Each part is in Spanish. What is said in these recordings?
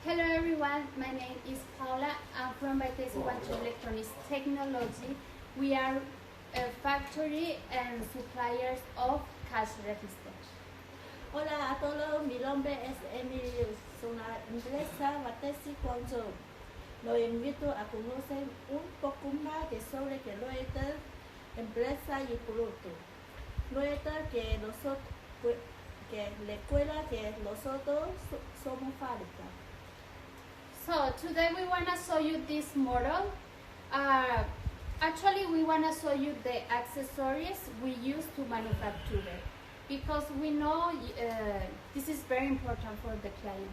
Hello everyone, my name is Paula. I'm from Electronics Technology. We are a factory and suppliers of cash registers. Hola a todos, mi nombre es Emilio, soy una empresa Batesi Guangzhou. Los invito a conocer un poco más sobre nuestra empresa y producto. Que la escuela que nosotros somos fábrica. So today we want to show you this model. Actually, we want to show you the accessories we use to manufacture it, because we know this is very important for the client.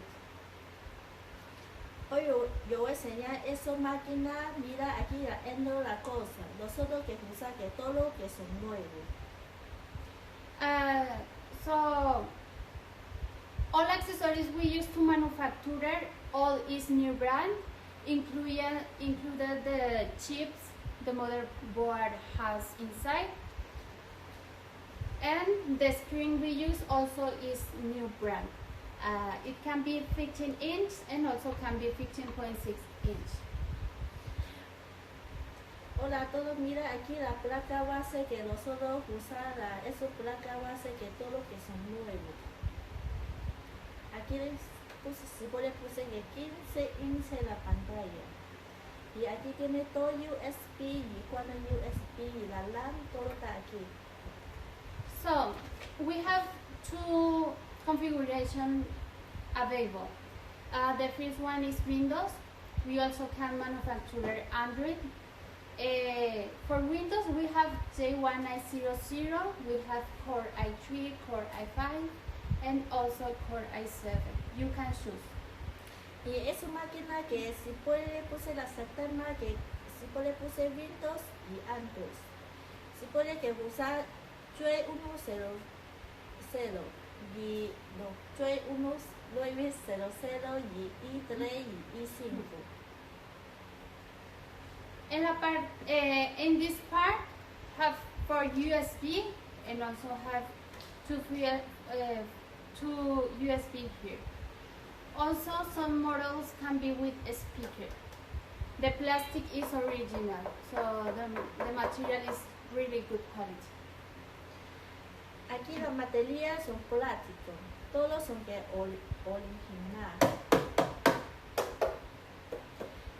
Hoy yo voy a enseñar esa máquina. Mira aquí la cosa. Nosotros que usamos que todo lo que son nuevos. So all accessories we use to manufacture all is new brand, included the chips the motherboard has inside, and the screen we use also is new brand. It can be 15 inch and also can be 15.6 inch. Hola a todos, mira aquí la placa base que nosotros usamos, esa placa base que todo lo que son nuevos. Aquí si puse que 15 inch en la pantalla. Y aquí tiene todo USB y cuando USB y la LAN, todo está aquí. So we have two configurations available. The first one is Windows. We also can manufacture Android. For Windows, we have J1900, we have Core i3, Core i5, and also Core i7. You can choose. Y es una máquina que si puede poner la sistema que si puede poner Windows y Android. Si puede que usar J100 y no, J1900 y i3 y i5. In this part, have for USB and also have two USB here. Also, some models can be with a speaker. The plastic is original, so the material is really good quality. Aquí las materias son plásticos, todos son que original.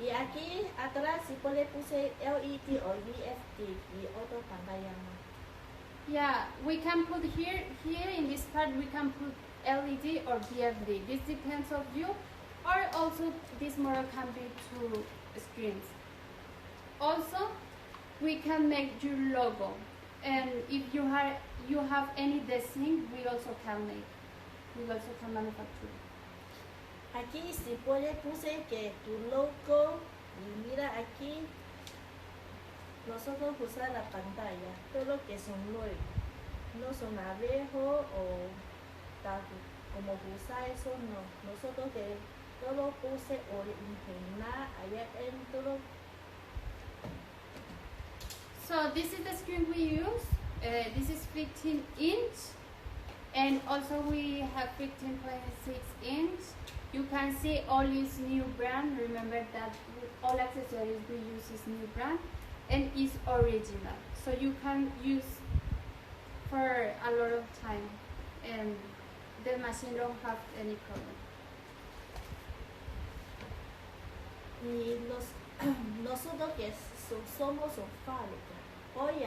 Y aquí atrás si puede poner LED o VFD y otra pantalla más. Yeah, we can put here in this part we can put LED or VFD. This depends on you, or also this model can be two screens. Also, we can make your logo, and if you have any design, we also can manufacture. Aquí si puede poner que tu logo y mira aquí nosotros usar la pantalla, todo lo que son nuevos, no son viejos o como usar eso no. Nosotros que todo puse original allá dentro. So this is the screen we use. This is 15 inch, and also we have 15.6 inch. You can see all is new brand. Remember that all accessories we use is new brand and is original. So you can use for a lot of time and the machine don't have any problem. Y nosotros que somos fábrica. Hoy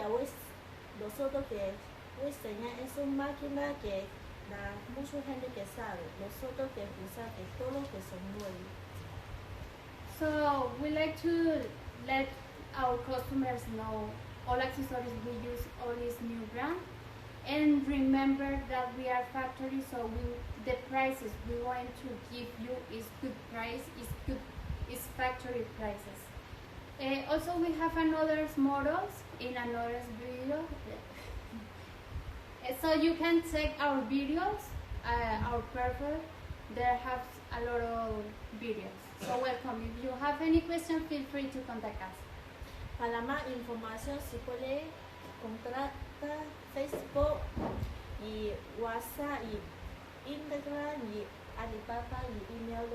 nosotros que enseñar es una máquina que mucha gente que sabe, nosotros que usamos que todo lo que son nuevos. So we like to let our customers know all accessories we use all is new brand, and remember that we are factory, so the prices we want to give you is good price, is factory prices. Also we have another models in another video. So you can check our videos, our profile. There have a lot of videos. So welcome. If you have any question, feel free to contact us. Para más información, si puede contactar Facebook y WhatsApp y Instagram y Alibaba y email